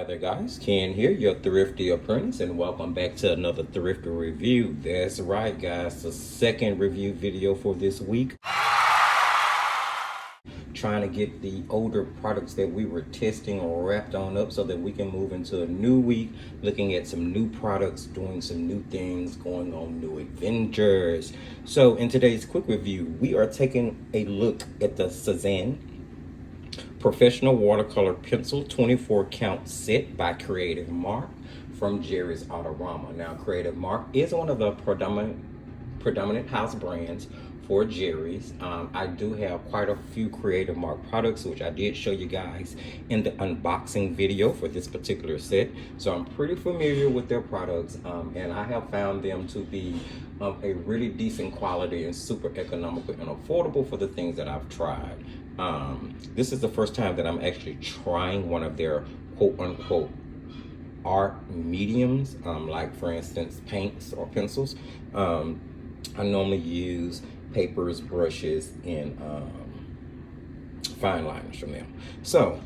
Hi there guys, Ken here, your thrifty apprentice, and welcome back to another thrifty review. That's right guys, the second review video for this week. Trying to get the older products that we were testing wrapped on up so that we can move into a new week, looking at some new products, doing some new things, going on new adventures. So in today's quick review, we are taking a look at the Cezanne Professional Watercolor Pencil 24 count set by Creative Mark from Jerry's Autorama. Now, Creative Mark is one of the predominant house brands for Jerry's. I do have quite a few Creative Mark products, which I did show you guys in the unboxing video for this particular set. So I'm pretty familiar with their products, and I have found them to be a really decent quality and super economical and affordable for the things that I've tried. This is the first time that I'm actually trying one of their quote-unquote art mediums, like for instance paints or pencils. I normally use papers, brushes, and fine liners from them. So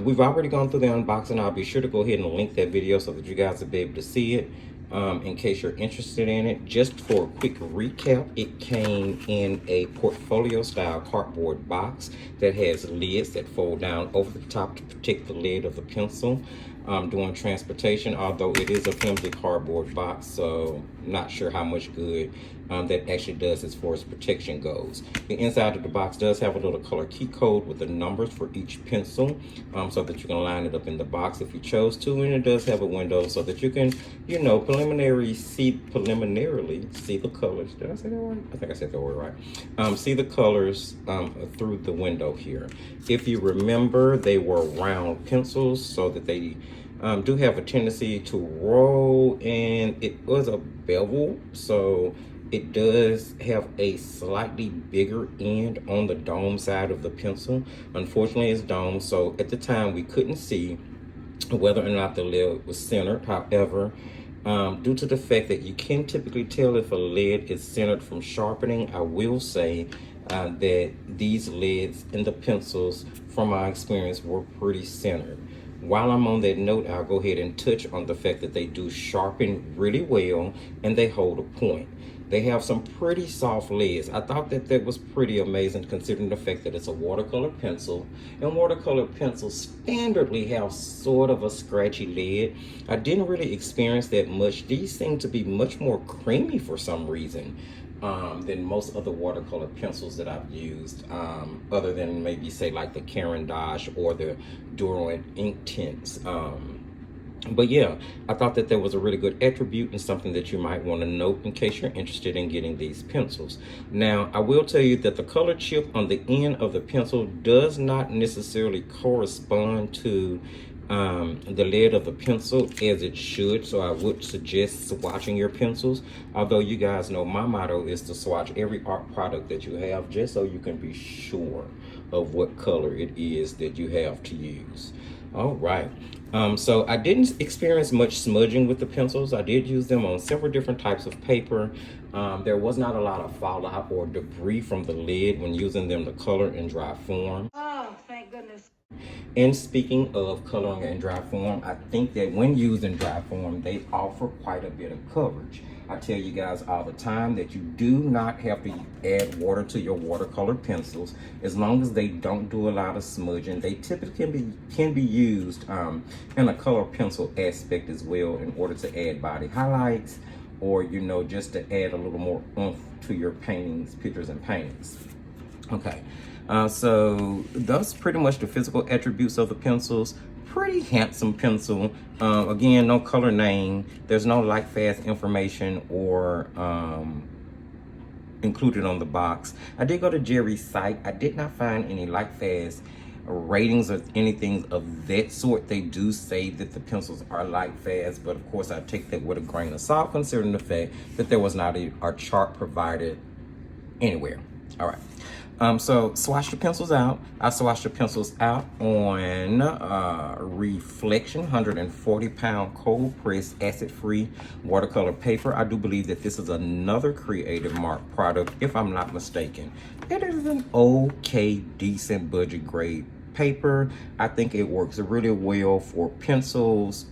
we've already gone through the unboxing. I'll be sure to go ahead and link that video so that you guys will be able to see it. In case you're interested in it. Just for a quick recap, it came in a portfolio style cardboard box that has lids that fold down over the top to protect the lid of the pencil during transportation, although it is a flimsy cardboard box, so not sure how much good that actually does as far as protection goes. The inside of the box does have a little color key code with the numbers for each pencil, so that you can line it up in the box if you chose to, and it does have a window so that you can, you know, preliminarily see the colors. Did I say that right? I think I said that word right. See the colors through the window here. If you remember, they were round pencils, so that they do have a tendency to roll, and it was a bevel, so it does have a slightly bigger end on the dome side of the pencil. Unfortunately, it's domed, so at the time we couldn't see whether or not the lid was centered. However, due to the fact that you can typically tell if a lid is centered from sharpening, I will say that these lids in the pencils, from my experience, were pretty centered. While I'm on that note, I'll go ahead and touch on the fact that they do sharpen really well and they hold a point. They have some pretty soft lids. I thought that that was pretty amazing considering the fact that it's a watercolor pencil, and watercolor pencils standardly have sort of a scratchy lid. I didn't really experience that much. These seem to be much more creamy for some reason than most other watercolor pencils that I've used, other than maybe say like the Caran d'Ache or the Duran ink tints. But yeah, I thought that there was a really good attribute and something that you might want to note in case you're interested in getting these pencils. Now, I will tell you that the color chip on the end of the pencil does not necessarily correspond to the lid of the pencil as it should, so I would suggest swatching your pencils. Although you guys know my motto is to swatch every art product that you have, just so you can be sure of what color it is that you have to use. All right. So I didn't experience much smudging with the pencils. I did use them on several different types of paper. There was not a lot of fallout or debris from the lid when using them to color in dry form. Oh, thank goodness. And speaking of coloring in dry form, I think that when used in dry form, they offer quite a bit of coverage. I tell you guys all the time that you do not have to add water to your watercolor pencils as long as they don't do a lot of smudging. They typically can be used in a color pencil aspect as well in order to add body highlights, or, you know, just to add a little more oomph to your paintings, pictures and paintings. Okay, so that's pretty much the physical attributes of the pencils. Pretty handsome pencil. Again, no color name. There's no light fast information or included on the box. I did go to Jerry's site. I did not find any light fast ratings or anything of that sort. They do say that the pencils are light fast, but of course I take that with a grain of salt considering the fact that there was not a chart provided anywhere. All right. So swatch the pencils out. I swatched the pencils out on Reflection 140 pound cold pressed acid free watercolor paper. I do believe that this is another Creative Mark product, if I'm not mistaken. It is an okay, decent budget grade paper. I think it works really well for pencils,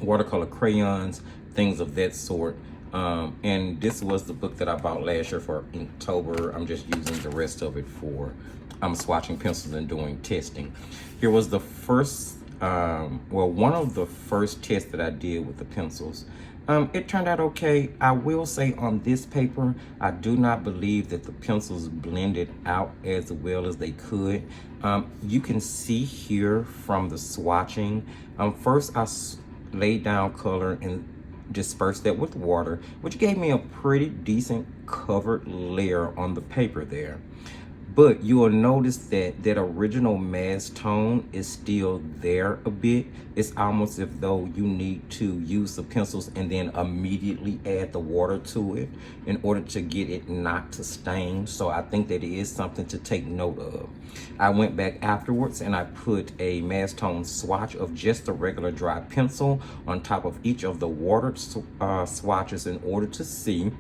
watercolor crayons, things of that sort. And this was the book that I bought last year for October. I'm just using the rest of it for swatching pencils and doing testing. Here was the first, well, one of the first tests that I did with the pencils. It turned out okay. I will say on this paper, I do not believe that the pencils blended out as well as they could. You can see here from the swatching, first I laid down color and dispersed that with water, which gave me a pretty decent covered layer on the paper there. But you will notice that that original mass tone is still there a bit. It's almost as though you need to use the pencils and then immediately add the water to it in order to get it not to stain. So I think that it is something to take note of. I went back afterwards and I put a mass tone swatch of just a regular dry pencil on top of each of the watered swatches in order to see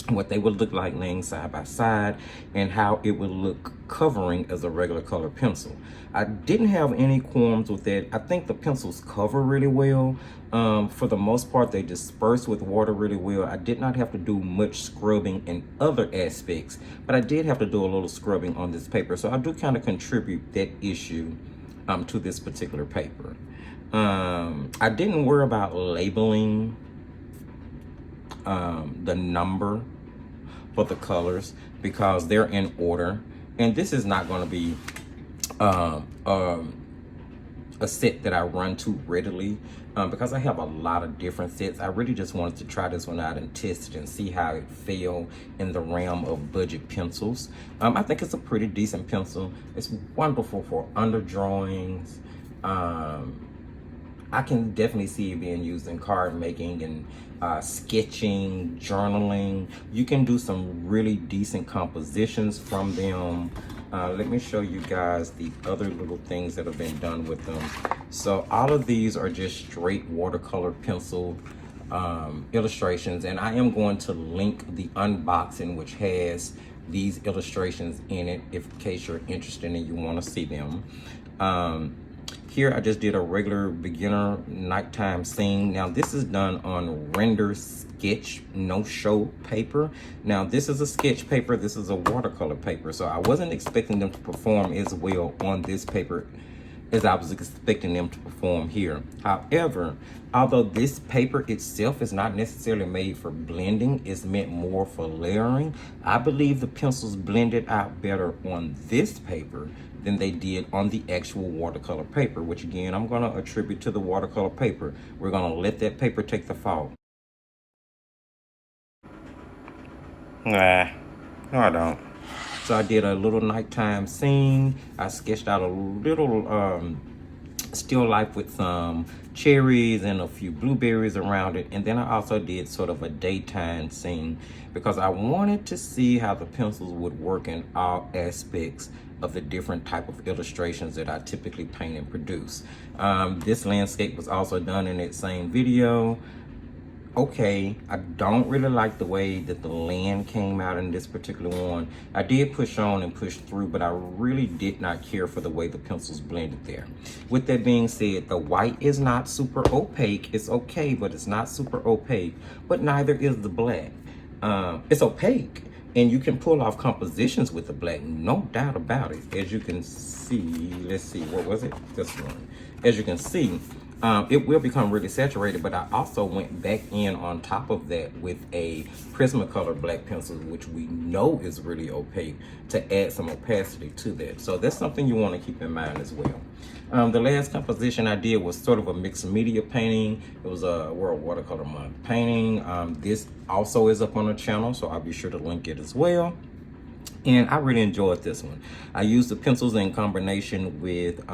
what they would look like laying side by side and how it would look covering as a regular color pencil. I didn't have any qualms with that. I think the pencils cover really well. For the most part, they disperse with water really well. I did not have to do much scrubbing in other aspects, but I did have to do a little scrubbing on this paper. So I do kind of contribute that issue to this particular paper. I didn't worry about labeling the number for the colors because they're in order, and this is not going to be a set that I run too readily because I have a lot of different sets. I really just wanted to try this one out and test it and see how it fell in the realm of budget pencils. I think it's a pretty decent pencil. It's wonderful for under drawings. I can definitely see it being used in card making and sketching, journaling. You can do some really decent compositions from them. Let me show you guys the other little things that have been done with them. So all of these are just straight watercolor pencil illustrations, and I am going to link the unboxing which has these illustrations in it in case you're interested and you want to see them. Here I just did a regular beginner nighttime scene. Now this is done on render sketch no show paper. Now this is a sketch paper, this is a watercolor paper, so I wasn't expecting them to perform as well on this paper as I was expecting them to perform here. However, although this paper itself is not necessarily made for blending, it's meant more for layering, I believe the pencils blended out better on this paper than they did on the actual watercolor paper, which again, I'm gonna attribute to the watercolor paper. We're gonna let that paper take the fall. Nah, no I don't. So I did a little nighttime scene. I sketched out a little still life with some cherries and a few blueberries around it. And then I also did sort of a daytime scene because I wanted to see how the pencils would work in all aspects of the different type of illustrations that I typically paint and produce. This landscape was also done in that same video. Okay, I don't really like the way that the land came out in this particular one. I did push on and push through, but I really did not care for the way the pencils blended there. With that being said, the white is not super opaque. It's okay, but it's not super opaque, but neither is the black. It's opaque, and you can pull off compositions with the black, no doubt about it. As you can see, let's see, what was it? This one. As you can see, it will become really saturated, but I also went back in on top of that with a Prismacolor black pencil, which we know is really opaque, to add some opacity to that. So that's something you want to keep in mind as well. The last composition I did was sort of a mixed media painting. It was a World Watercolor Month painting. This also is up on the channel, so I'll be sure to link it as well. And I really enjoyed this one. I used the pencils in combination with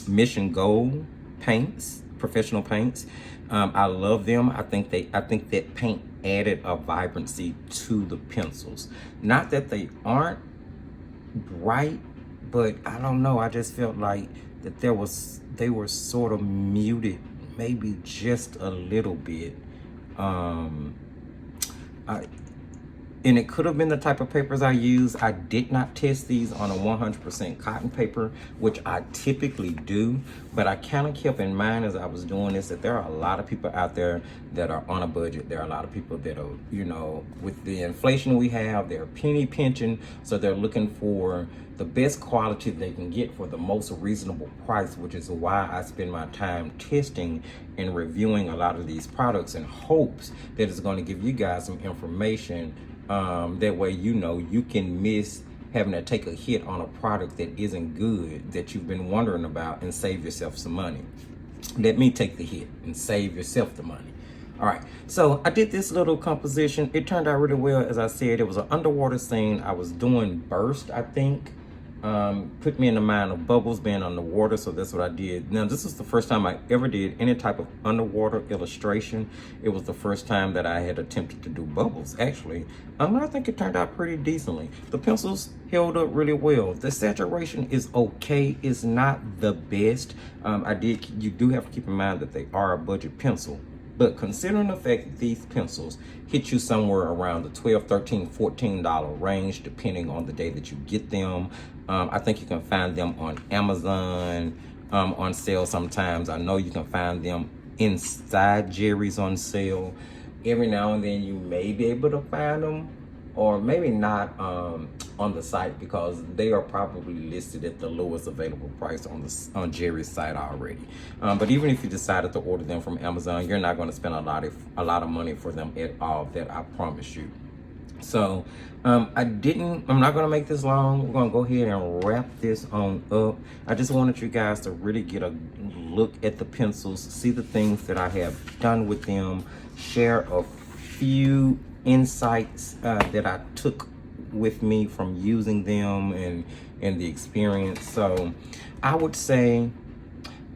Mission Gold paints, professional paints. I love them. I think that paint added a vibrancy to the pencils. Not that they aren't bright, but I don't know. I just felt like that they were sort of muted, maybe just a little bit. and it could have been the type of papers I use. I did not test these on a 100% cotton paper, which I typically do, but I kind of kept in mind as I was doing this that there are a lot of people out there that are on a budget. There are a lot of people that are, you know, with the inflation we have, they're penny pinching, so they're looking for the best quality they can get for the most reasonable price, which is why I spend my time testing and reviewing a lot of these products in hopes that it's going to give you guys some information. That way, you know, you can miss having to take a hit on a product that isn't good, that you've been wondering about, and save yourself some money. Let me take the hit and save yourself the money. All right, so I did this little composition. It turned out really well. As I said, it was an underwater scene. I was doing burst, I think. Put me in the mind of bubbles being underwater, so that's what I did. Now, this is the first time I ever did any type of underwater illustration. It was the first time that I had attempted to do bubbles, actually. I think it turned out pretty decently. The pencils held up really well. The saturation is okay. It's not the best. You do have to keep in mind that they are a budget pencil. But considering the fact that these pencils hit you somewhere around the $12, $13, $14 range, depending on the day that you get them, I think you can find them on Amazon on sale sometimes. I know you can find them inside Jerry's on sale. Every now and then you may be able to find them, or maybe not on the site, because they are probably listed at the lowest available price on Jerry's site already. But even if you decided to order them from Amazon, you're not going to spend a lot of money for them at all. That I promise you. So I'm not going to make this long. We're going to go ahead and wrap this on up. I just wanted you guys to really get a look at the pencils, see the things that I have done with them, share a few insights that I took with me from using them and the experience. So I would say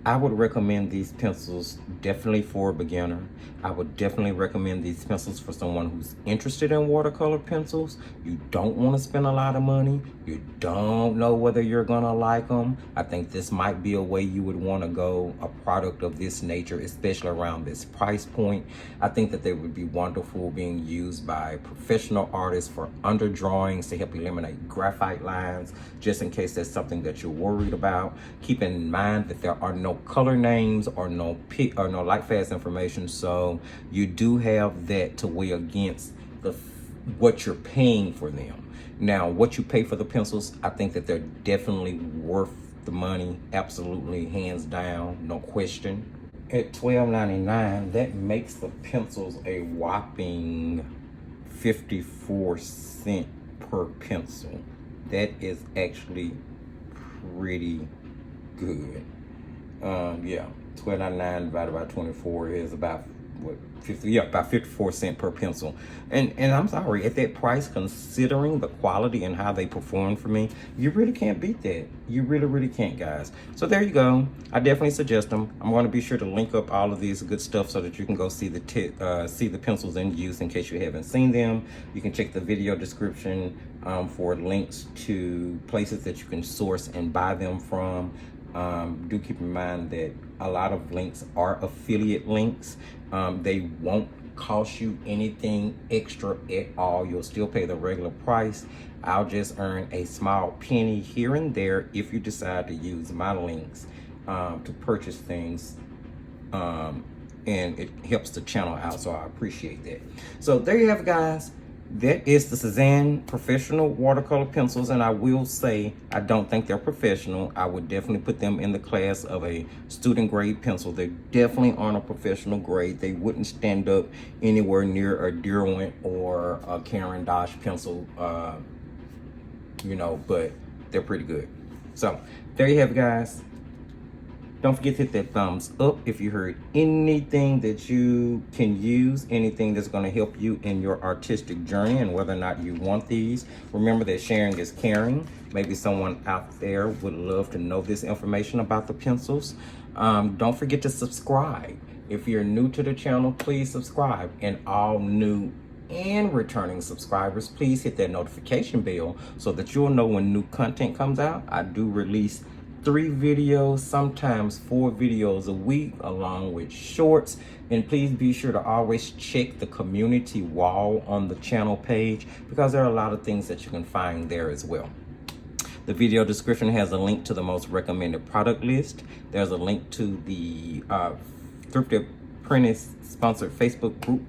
I would recommend these pencils definitely for a beginner. I would definitely recommend these pencils for someone who's interested in watercolor pencils. You don't want to spend a lot of money. You don't know whether you're gonna like them. I think this might be a way you would want to go, a product of this nature, especially around this price point. I think that they would be wonderful being used by professional artists for under drawings to help eliminate graphite lines, just in case that's something that you're worried about. Keep in mind that there are no color names or no light fast information, so you do have that to weigh against what you're paying for them. Now, what you pay for the pencils, I think that they're definitely worth the money, absolutely, hands down, no question. At $12.99, that makes the pencils a whopping 54 cents per pencil. That is actually pretty good. Yeah, $12.99 divided by 24 is about about 54 cents per pencil. And I'm sorry, at that price, considering the quality and how they perform for me, you really can't beat that. You really can't, guys. So there you go. I definitely suggest them. I'm going to be sure to link up all of these good stuff so that you can go see the pencils in use in case you haven't seen them. You can check the video description for links to places that you can source and buy them from. Do keep in mind that a lot of links are affiliate links. They won't cost you anything extra at all. You'll still pay the regular price. I'll just earn a small penny here and there if you decide to use my links to purchase things. And it helps the channel out, so I appreciate that. So there you have it, guys. That is the Cezanne professional watercolor pencils, and I will say I don't think they're professional. I would definitely put them in the class of a student grade pencil. They definitely aren't a professional grade. They wouldn't stand up anywhere near a Derwent or a Caran d'Ache pencil, but they're pretty good. So there you have it, guys. Don't forget to hit that thumbs up if you heard anything that you can use, anything that's going to help you in your artistic journey and whether or not you want these. Remember that sharing is caring. Maybe someone out there would love to know this information about the pencils. Don't forget to subscribe. If you're new to the channel, please subscribe. And all new and returning subscribers, please hit that notification bell so that you'll know when new content comes out. I do release 3 videos, sometimes 4 videos a week, along with shorts. And please be sure to always check the community wall on the channel page, because there are a lot of things that you can find there as well. The video description has a link to the most recommended product list. There's a link to the Thrifty Apprentice sponsored Facebook group,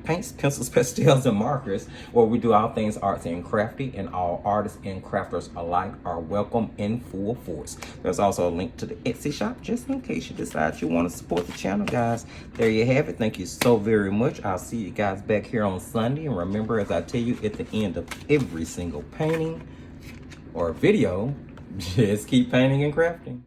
Paints, Pencils, Pastels, and Markers, where we do all things arts and crafty, and all artists and crafters alike are welcome in full force. There's also a link to the Etsy shop, just in case you decide you want to support the channel, guys. There you have it. Thank you so very much. I'll see you guys back here on Sunday. And remember, as I tell you at the end of every single painting or video, just keep painting and crafting.